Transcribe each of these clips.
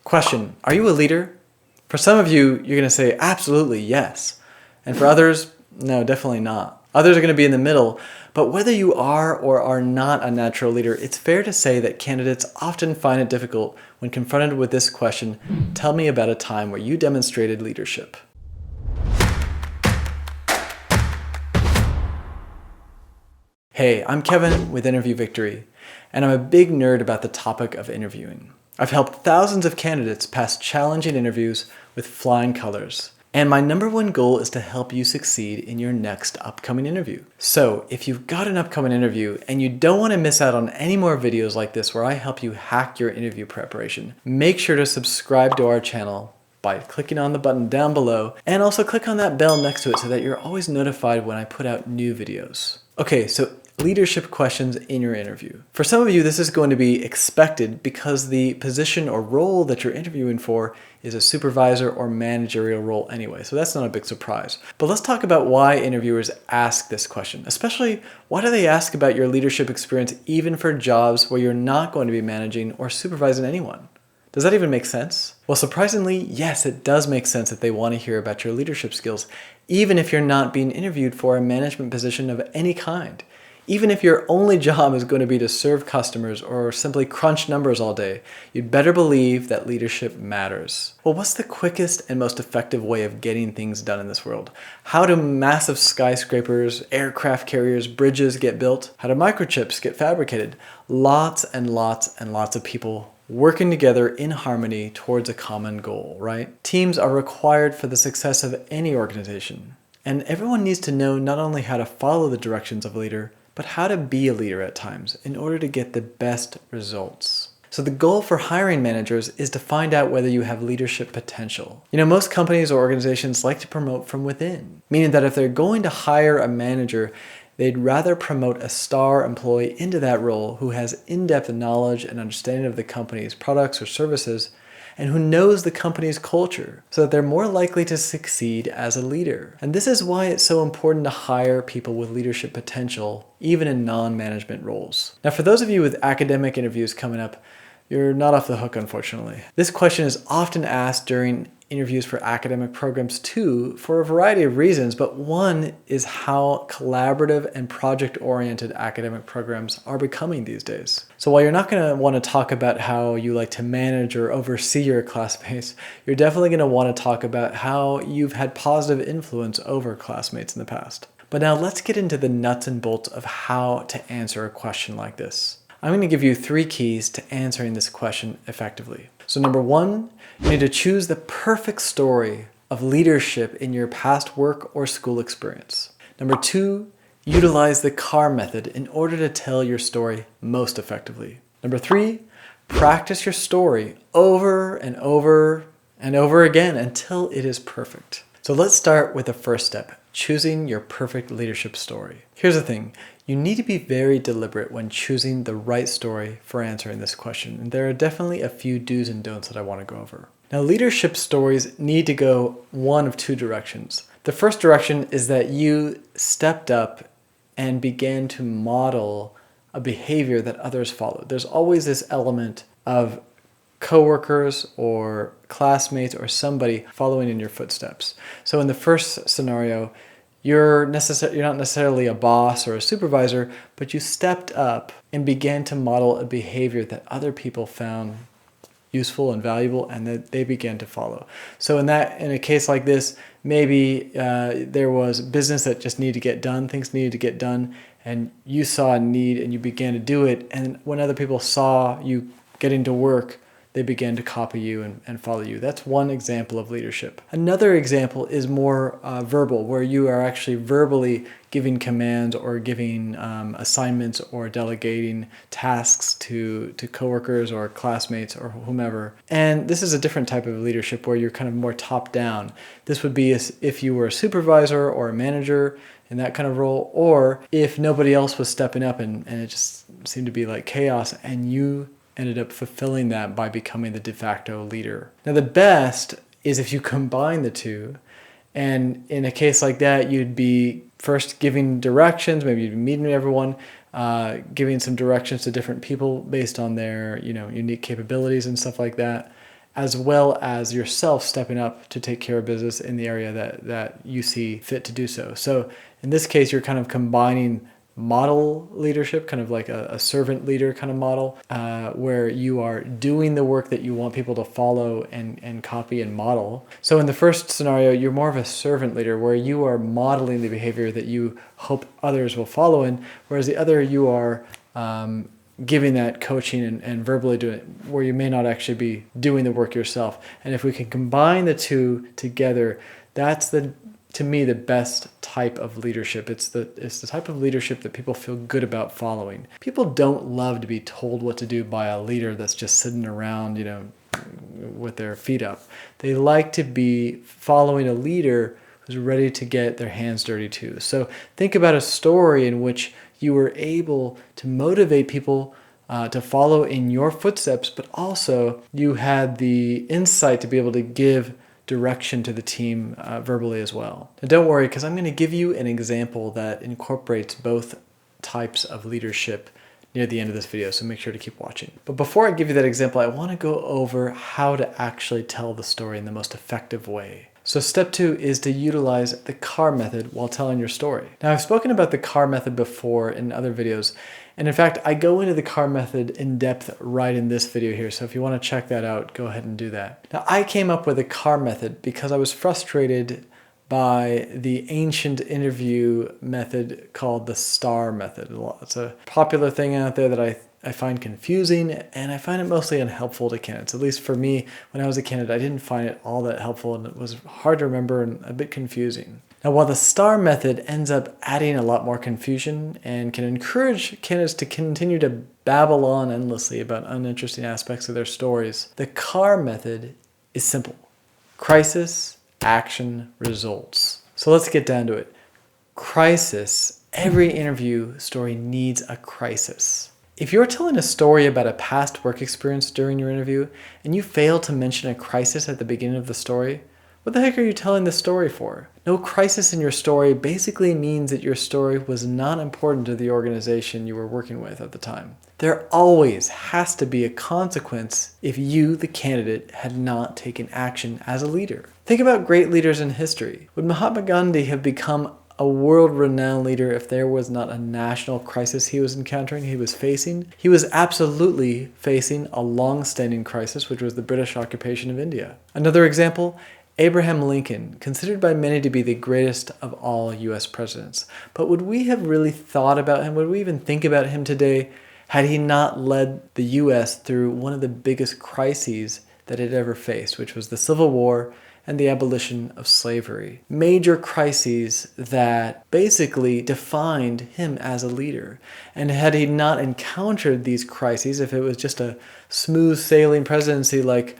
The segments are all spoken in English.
Question, are you a leader? For some of you, you're going to say absolutely yes. And for others, no, definitely not. Others are going to be in the middle. But whether you are or are not a natural leader, it's fair to say that candidates often find it difficult when confronted with this question, tell me about a time where you demonstrated leadership. Hey, I'm Kevin with Interview Victory, and I'm a big nerd about the topic of interviewing. I've helped thousands of candidates pass challenging interviews with flying colors. And my number one goal is to help you succeed in your next upcoming interview. So if you've got an upcoming interview and you don't want to miss out on any more videos like this where I help you hack your interview preparation, make sure to subscribe to our channel by clicking on the button down below and also click on that bell next to it so that you're always notified when I put out new videos. Okay, so leadership questions in your interview. For some of you, this is going to be expected because the position or role that you're interviewing for is a supervisor or managerial role anyway, so that's not a big surprise. But let's talk about why interviewers ask this question, especially why do they ask about your leadership experience even for jobs where you're not going to be managing or supervising anyone? Does that even make sense? Well, surprisingly, yes, it does make sense that they want to hear about your leadership skills, even if you're not being interviewed for a management position of any kind. Even if your only job is going to be to serve customers or simply crunch numbers all day, you'd better believe that leadership matters. Well, what's the quickest and most effective way of getting things done in this world? How do massive skyscrapers, aircraft carriers, bridges get built? How do microchips get fabricated? Lots and lots and lots of people working together in harmony towards a common goal, right? Teams are required for the success of any organization. And everyone needs to know not only how to follow the directions of a leader, but how to be a leader at times in order to get the best results. So the goal for hiring managers is to find out whether you have leadership potential. You know, most companies or organizations like to promote from within, meaning that if they're going to hire a manager, they'd rather promote a star employee into that role who has in-depth knowledge and understanding of the company's products or services and who knows the company's culture so that they're more likely to succeed as a leader. And this is why it's so important to hire people with leadership potential, even in non-management roles. Now, for those of you with academic interviews coming up, you're not off the hook, unfortunately. This question is often asked during interviews for academic programs too, for a variety of reasons, but one is how collaborative and project-oriented academic programs are becoming these days. So while you're not going to want to talk about how you like to manage or oversee your classmates, you're definitely going to want to talk about how you've had positive influence over classmates in the past. But now let's get into the nuts and bolts of how to answer a question like this. I'm going to give you 3 keys to answering this question effectively. So number 1, you need to choose the perfect story of leadership in your past work or school experience. Number 2, utilize the C.A.R method in order to tell your story most effectively. Number 3, practice your story over and over and over again until it is perfect. So let's start with the first step, choosing your perfect leadership story. Here's the thing. You need to be very deliberate when choosing the right story for answering this question. And there are definitely a few do's and don'ts that I want to go over. Now, leadership stories need to go one of 2 directions. The first direction is that you stepped up and began to model a behavior that others followed. There's always this element of coworkers or classmates or somebody following in your footsteps. So in the first scenario, you're not necessarily a boss or a supervisor, but you stepped up and began to model a behavior that other people found useful and valuable and that they began to follow. So in a case like this, maybe there was business that just needed to get done, things needed to get done, and you saw a need and you began to do it. And when other people saw you getting to work, they began to copy you and follow you. That's one example of leadership. Another example is more verbal, where you are actually verbally giving commands or giving assignments or delegating tasks to coworkers or classmates or whomever. And this is a different type of leadership where you're kind of more top down. This would be as if you were a supervisor or a manager in that kind of role, or if nobody else was stepping up and it just seemed to be like chaos and you ended up fulfilling that by becoming the de facto leader. Now the best is if you combine the two, and in a case like that, you'd be first giving directions, maybe you'd be meeting everyone, giving some directions to different people based on their unique capabilities and stuff like that. as well as yourself stepping up to take care of business in the area that you see fit to do so. So in this case, you're kind of combining model leadership, kind of like a servant leader kind of model, where you are doing the work that you want people to follow and copy and model. So in the first scenario, you're more of a servant leader where you are modeling the behavior that you hope others will follow in, whereas the other, you are giving that coaching and verbally doing it, where you may not actually be doing the work yourself. And if we can combine the two together, that's to me the best type of leadership. It's the type of leadership that people feel good about following. People don't love to be told what to do by a leader that's just sitting around, with their feet up. They like to be following a leader who's ready to get their hands dirty too. So think about a story in which you were able to motivate people to follow in your footsteps, but also you had the insight to be able to give direction to the team verbally as well. Now don't worry, because I'm going to give you an example that incorporates both types of leadership near the end of this video, so make sure to keep watching. But before I give you that example, I want to go over how to actually tell the story in the most effective way. So step 2 is to utilize the C.A.R method while telling your story. Now I've spoken about the C.A.R method before in other videos, and in fact I go into the C.A.R method in depth right in this video here, so if you want to check that out, go ahead and do that. Now I came up with the C.A.R method because I was frustrated by the ancient interview method called the STAR method. It's a popular thing out there that I find confusing, and I find it mostly unhelpful to candidates. At least for me, when I was a candidate, I didn't find it all that helpful, and it was hard to remember and a bit confusing. Now, while the STAR method ends up adding a lot more confusion and can encourage candidates to continue to babble on endlessly about uninteresting aspects of their stories, the C.A.R method is simple. Crisis, action, results. So let's get down to it. Crisis. Every interview story needs a crisis. If you're telling a story about a past work experience during your interview and you fail to mention a crisis at the beginning of the story, what the heck are you telling the story for? No crisis in your story basically means that your story was not important to the organization you were working with at the time. There always has to be a consequence if you, the candidate, had not taken action as a leader. Think about great leaders in history. Would Mahatma Gandhi have become a world-renowned leader if there was not a national crisis he was encountering, he was facing? He was absolutely facing a long-standing crisis, which was the British occupation of India. Another example, Abraham Lincoln, considered by many to be the greatest of all US presidents. But would we have really thought about him? Would we even think about him today had he not led the US through one of the biggest crises that it ever faced, which was the Civil War and the abolition of slavery? Major crises that basically defined him as a leader. And had he not encountered these crises, if it was just a smooth sailing presidency like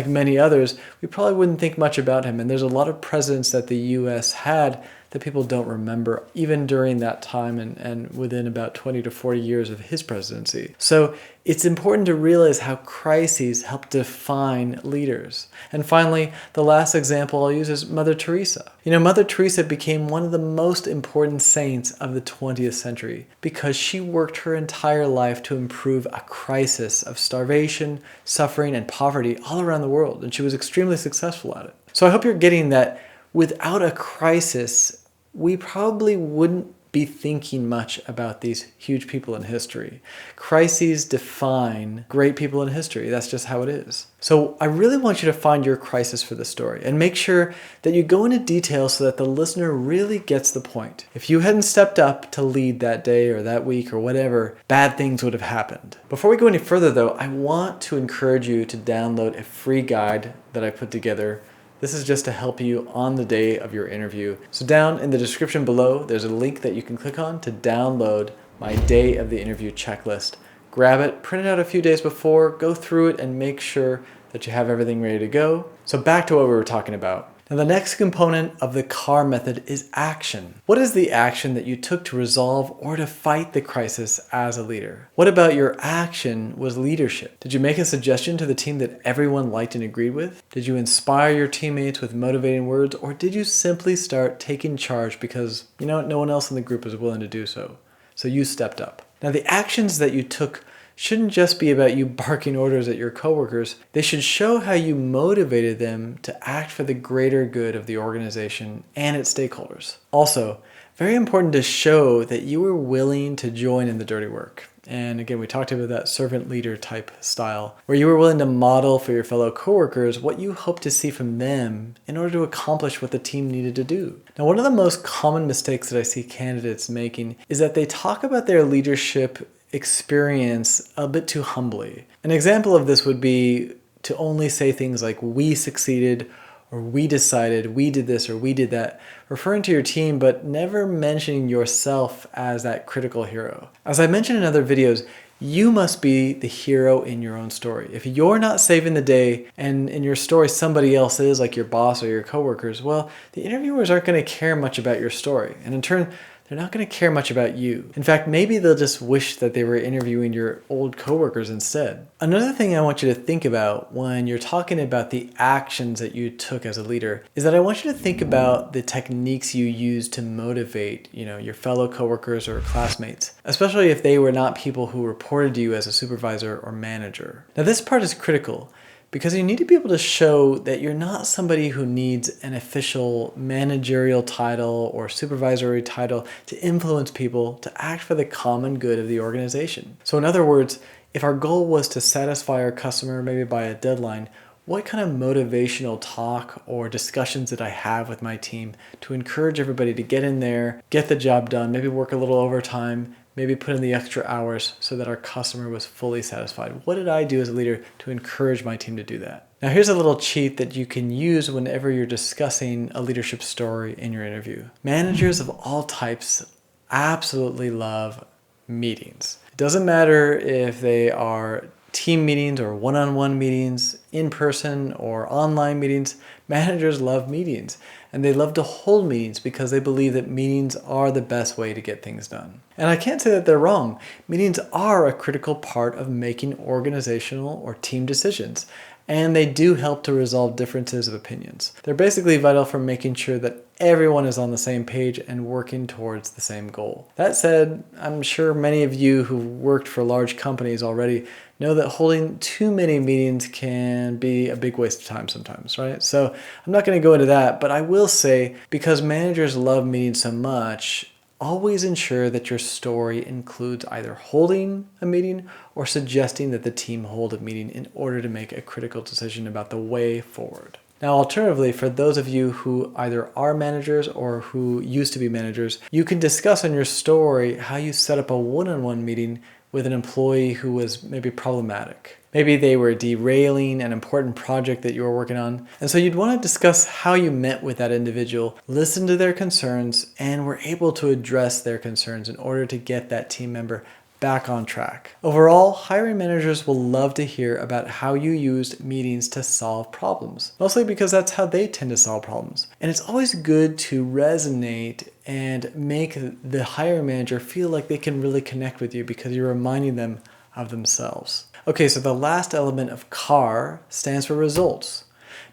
many others, we probably wouldn't think much about him. And there's a lot of presidents that the US had that people don't remember, even during that time and within about 20 to 40 years of his presidency. So it's important to realize how crises help define leaders. And finally, the last example I'll use is Mother Teresa. Mother Teresa became one of the most important saints of the 20th century because she worked her entire life to improve a crisis of starvation, suffering, and poverty all around the world, and she was extremely successful at it. So I hope you're getting that without a crisis, we probably wouldn't be thinking much about these huge people in history. Crises define great people in history. That's just how it is. So I really want you to find your crisis for the story and make sure that you go into detail so that the listener really gets the point. If you hadn't stepped up to lead that day or that week or whatever, bad things would have happened. Before we go any further though, I want to encourage you to download a free guide that I put together. This is just to help you on the day of your interview. So down in the description below, there's a link that you can click on to download my day of the interview checklist. Grab it, print it out a few days before, go through it, and make sure that you have everything ready to go. So back to what we were talking about. Now the next component of the C.A.R method is action. What is the action that you took to resolve or to fight the crisis as a leader? What about your action was leadership? Did you make a suggestion to the team that everyone liked and agreed with? Did you inspire your teammates with motivating words, or did you simply start taking charge because, no one else in the group was willing to do so? So you stepped up. Now the actions that you took shouldn't just be about you barking orders at your coworkers. They should show how you motivated them to act for the greater good of the organization and its stakeholders. Also, very important to show that you were willing to join in the dirty work. And again, we talked about that servant leader type style, where you were willing to model for your fellow coworkers what you hope to see from them in order to accomplish what the team needed to do. Now, one of the most common mistakes that I see candidates making is that they talk about their leadership experience a bit too humbly. An example of this would be to only say things like, "we succeeded," or "we decided," "we did this," or "we did that," referring to your team, but never mentioning yourself as that critical hero. As I mentioned in other videos, you must be the hero in your own story. If you're not saving the day and in your story somebody else is, like your boss or your coworkers, well, the interviewers aren't going to care much about your story. And in turn, they're not going to care much about you. In fact, maybe they'll just wish that they were interviewing your old coworkers instead. Another thing I want you to think about when you're talking about the actions that you took as a leader is that I want you to think about the techniques you used to motivate, your fellow coworkers or classmates, especially if they were not people who reported to you as a supervisor or manager. Now, this part is critical, because you need to be able to show that you're not somebody who needs an official managerial title or supervisory title to influence people to act for the common good of the organization. So in other words, if our goal was to satisfy our customer maybe by a deadline, what kind of motivational talk or discussions did I have with my team to encourage everybody to get in there, get the job done, maybe work a little overtime, maybe put in the extra hours so that our customer was fully satisfied? What did I do as a leader to encourage my team to do that? Now, here's a little cheat that you can use whenever you're discussing a leadership story in your interview. Managers of all types absolutely love meetings. It doesn't matter if they are team meetings or one-on-one meetings, in person or online meetings. Managers love meetings, and they love to hold meetings because they believe that meetings are the best way to get things done. And I can't say that they're wrong. Meetings are a critical part of making organizational or team decisions, and they do help to resolve differences of opinions. They're basically vital for making sure that everyone is on the same page and working towards the same goal. That said, I'm sure many of you who worked for large companies already know that holding too many meetings can be a big waste of time sometimes, right? So I'm not going to go into that, but I will say, because managers love meetings so much, always ensure that your story includes either holding a meeting or suggesting that the team hold a meeting in order to make a critical decision about the way forward. Now, alternatively, for those of you who either are managers or who used to be managers, you can discuss on your story how you set up a one-on-one meeting with an employee who was maybe problematic. Maybe they were derailing an important project that you were working on. And so you'd want to discuss how you met with that individual, listen to their concerns, and were able to address their concerns in order to get that team member back on track. Overall, hiring managers will love to hear about how you used meetings to solve problems, mostly because that's how they tend to solve problems. And it's always good to resonate and make the hiring manager feel like they can really connect with you because you're reminding them of themselves. Okay, so the last element of C.A.R stands for results.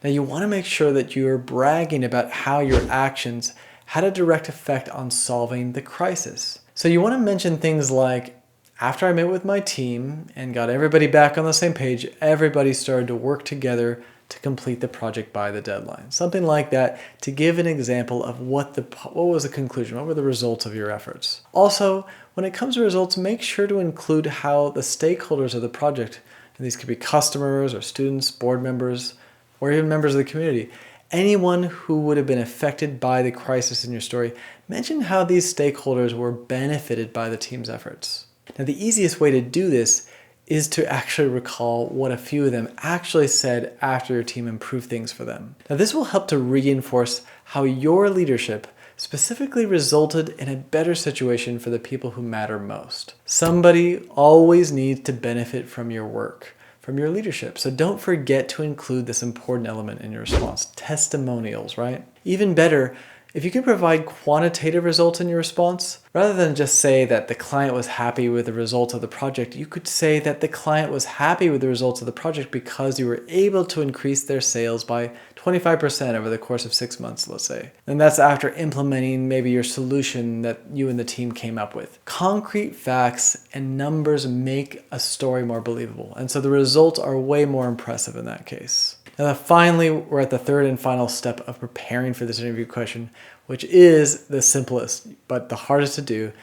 Now, you want to make sure that you're bragging about how your actions had a direct effect on solving the crisis. So you want to mention things like, after I met with my team and got everybody back on the same page, everybody started to work together to complete the project by the deadline. Something like that to give an example of what was the conclusion, what were the results of your efforts. Also, when it comes to results, make sure to include how the stakeholders of the project, and these could be customers or students, board members, or even members of the community, anyone who would have been affected by the crisis in your story, mention how these stakeholders were benefited by the team's efforts. Now, the easiest way to do this is to actually recall what a few of them actually said after your team improved things for them. Now, this will help to reinforce how your leadership specifically resulted in a better situation for the people who matter most. Somebody always needs to benefit from your work, from your leadership. So don't forget to include this important element in your response. Testimonials, right? Even better, If you can provide quantitative results in your response, rather than just say that the client was happy with the results of the project, you could say that the client was happy with the results of the project because you were able to increase their sales by 25% over the course of 6 months, let's say. And that's after implementing maybe your solution that you and the team came up with. Concrete facts and numbers make a story more believable. And so the results are way more impressive in that case. Now, finally, we're at the third and final step of preparing for this interview question, which is the simplest, but the hardest to do.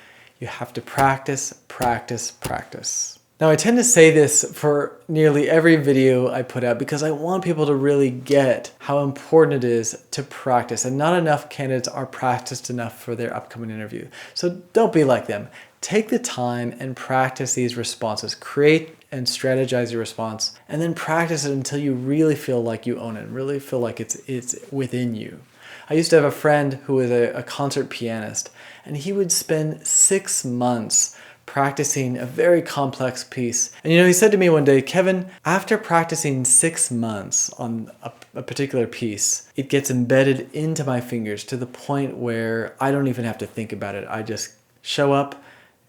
You have to practice, practice, practice. Now, I tend to say this for nearly every video I put out because I want people to really get how important it is to practice, and not enough candidates are practiced enough for their upcoming interview. So don't be like them. Take the time and practice these responses. Create and strategize your response, and then practice it until you really feel like you own it, really feel like it's within you. I used to have a friend who was a concert pianist, and he would spend 6 months practicing a very complex piece. And he said to me one day, Kevin, after practicing 6 months on a particular piece, it gets embedded into my fingers to the point where I don't even have to think about it. I just show up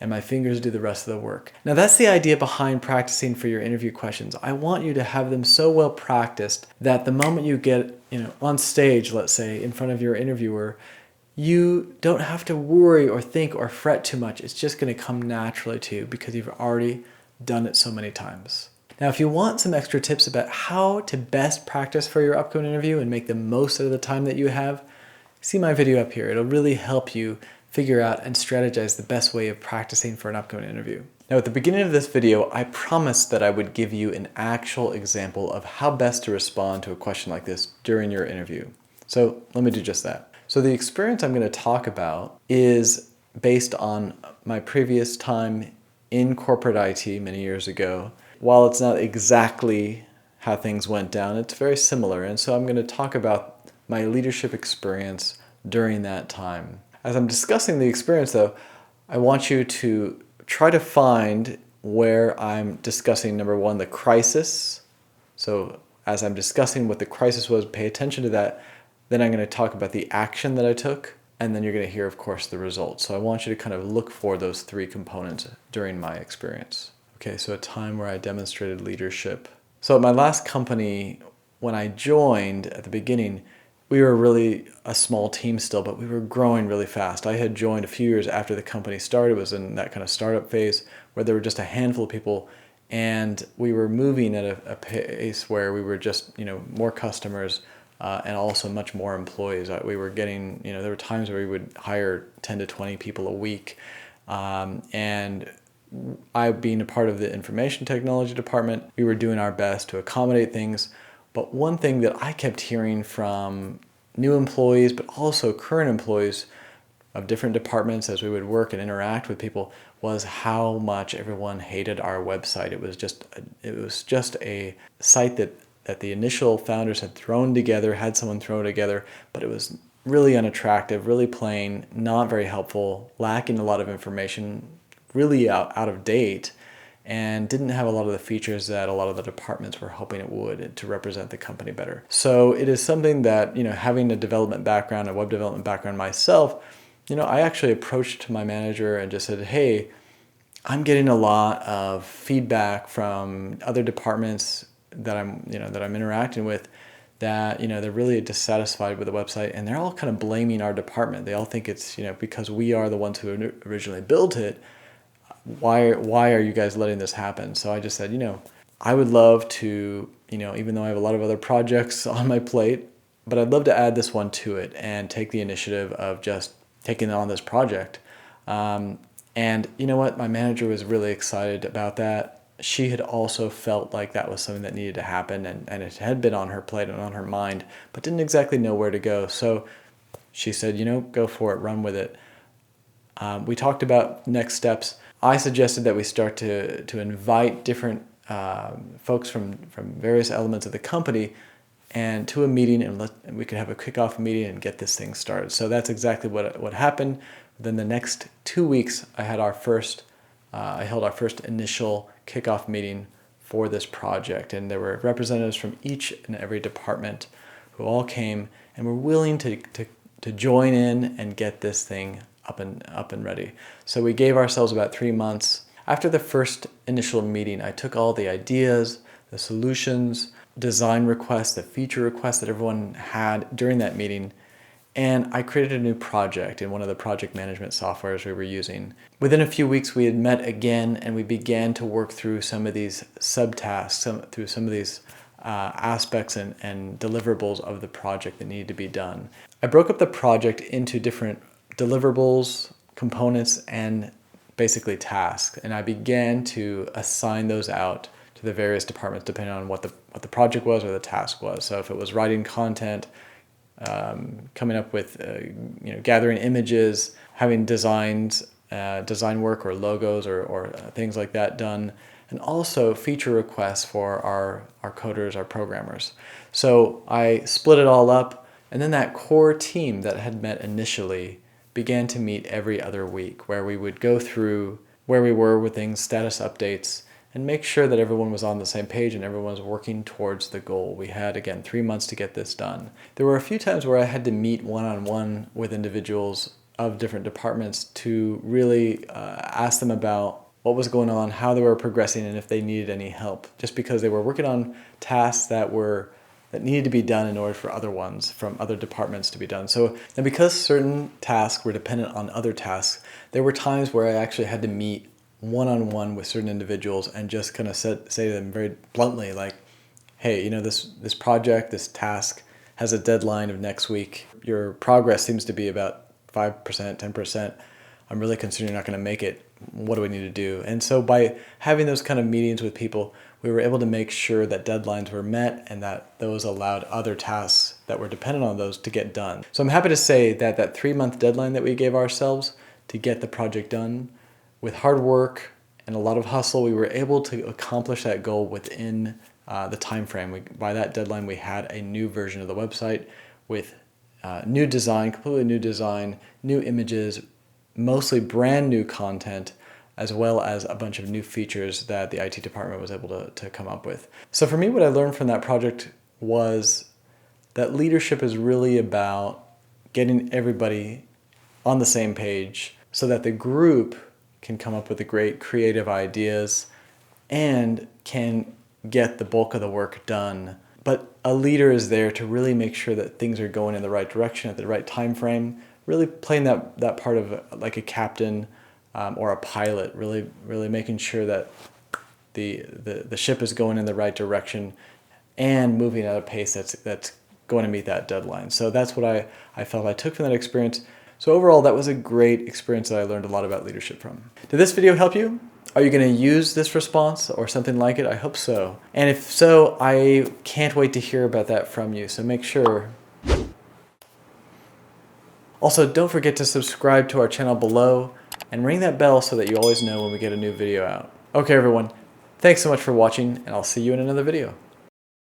and my fingers do the rest of the work. Now, that's the idea behind practicing for your interview questions. I want you to have them so well practiced that the moment you get on stage, let's say, in front of your interviewer, you don't have to worry or think or fret too much. It's just going to come naturally to you because you've already done it so many times. Now, if you want some extra tips about how to best practice for your upcoming interview and make the most out of the time that you have, see my video up here. It'll really help you figure out and strategize the best way of practicing for an upcoming interview. Now, at the beginning of this video, I promised that I would give you an actual example of how best to respond to a question like this during your interview. So let me do just that. So the experience I'm going to talk about is based on my previous time in corporate IT many years ago. While it's not exactly how things went down, it's very similar. And so I'm going to talk about my leadership experience during that time. As I'm discussing the experience, though, I want you to try to find where I'm discussing, number one, the crisis. So as I'm discussing what the crisis was, pay attention to that. Then I'm going to talk about the action that I took, and then you're going to hear, of course, the results. So I want you to kind of look for those three components during my experience. Okay, so a time where I demonstrated leadership. So at my last company, when I joined at the beginning, we were really a small team still, but we were growing really fast. I had joined a few years after the company started. It was in that kind of startup phase where there were just a handful of people, and we were moving at a pace where we were just, more customers and also much more employees. We were getting, there were times where we would hire 10 to 20 people a week. And I, being a part of the information technology department, we were doing our best to accommodate things. But one thing that I kept hearing from new employees, but also current employees of different departments as we would work and interact with people, was how much everyone hated our website. It was just a site that the initial founders had thrown together, had someone throw together, but it was really unattractive, really plain, not very helpful, lacking a lot of information, really out of date, and didn't have a lot of the features that a lot of the departments were hoping it would to represent the company better. So it is something that, having a development background, a web development background myself, I actually approached my manager and just said, hey, I'm getting a lot of feedback from other departments that I'm interacting with that, they're really dissatisfied with the website, and they're all kind of blaming our department. They all think it's, because we are the ones who originally built it. Why are you guys letting this happen? So I just said, I would love to, even though I have a lot of other projects on my plate, but I'd love to add this one to it and take the initiative of just taking on this project. And you know what? My manager was really excited about that. She had also felt like that was something that needed to happen, and it had been on her plate and on her mind, but didn't exactly know where to go. So she said, go for it, run with it. We talked about next steps. I suggested that we start to invite different folks from various elements of the company and to a meeting, and we could have a kickoff meeting and get this thing started. So that's exactly what happened. Then the next 2 weeks, I held our first initial kickoff meeting for this project, and there were representatives from each and every department who all came and were willing to to join in and get this thing up and ready. So we gave ourselves about 3 months. After the first initial meeting, I took all the ideas, the solutions, design requests, the feature requests that everyone had during that meeting, and I created a new project in one of the project management softwares we were using. Within a few weeks, we had met again, and we began to work through some of these subtasks, through some of these aspects and deliverables of the project that needed to be done. I broke up the project into different deliverables, components, and basically tasks, and I began to assign those out to the various departments depending on what the project was or the task was. So if it was writing content, coming up with, gathering images, having designs, design work or logos or things like that done, and also feature requests for our coders, our programmers. So I split it all up, and then that core team that had met initially began to meet every other week, where we would go through where we were with things, status updates, and make sure that everyone was on the same page and everyone was working towards the goal. We had, again, 3 months to get this done. There were a few times where I had to meet one-on-one with individuals of different departments to really ask them about what was going on, how they were progressing, and if they needed any help, just because they were working on tasks that needed to be done in order for other ones from other departments to be done. So, and because certain tasks were dependent on other tasks, there were times where I actually had to meet one-on-one with certain individuals and just kind of say to them very bluntly, like, hey, this project, this task has a deadline of next week. Your progress seems to be about 5%, 10%. I'm really concerned you're not going to make it. What do we need to do? And so by having those kind of meetings with people, we were able to make sure that deadlines were met and that those allowed other tasks that were dependent on those to get done. So I'm happy to say that that 3-month deadline that we gave ourselves to get the project done, with hard work and a lot of hustle, we were able to accomplish that goal within the time frame. By that deadline, we had a new version of the website with new design, completely new design, new images, mostly brand new content, as well as a bunch of new features that the IT department was able to come up with. So for me, what I learned from that project was that leadership is really about getting everybody on the same page so that the group can come up with the great creative ideas and can get the bulk of the work done. But a leader is there to really make sure that things are going in the right direction at the right time frame, really playing that part of like a captain or a pilot, really making sure that the ship is going in the right direction and moving at a pace that's going to meet that deadline. So that's what I felt I took from that experience. So overall, that was a great experience that I learned a lot about leadership from. Did this video help you? Are you going to use this response or something like it? I hope so. And if so, I can't wait to hear about that from you. So make sure. Also, don't forget to subscribe to our channel below and ring that bell so that you always know when we get a new video out. Okay, everyone. Thanks so much for watching, and I'll see you in another video.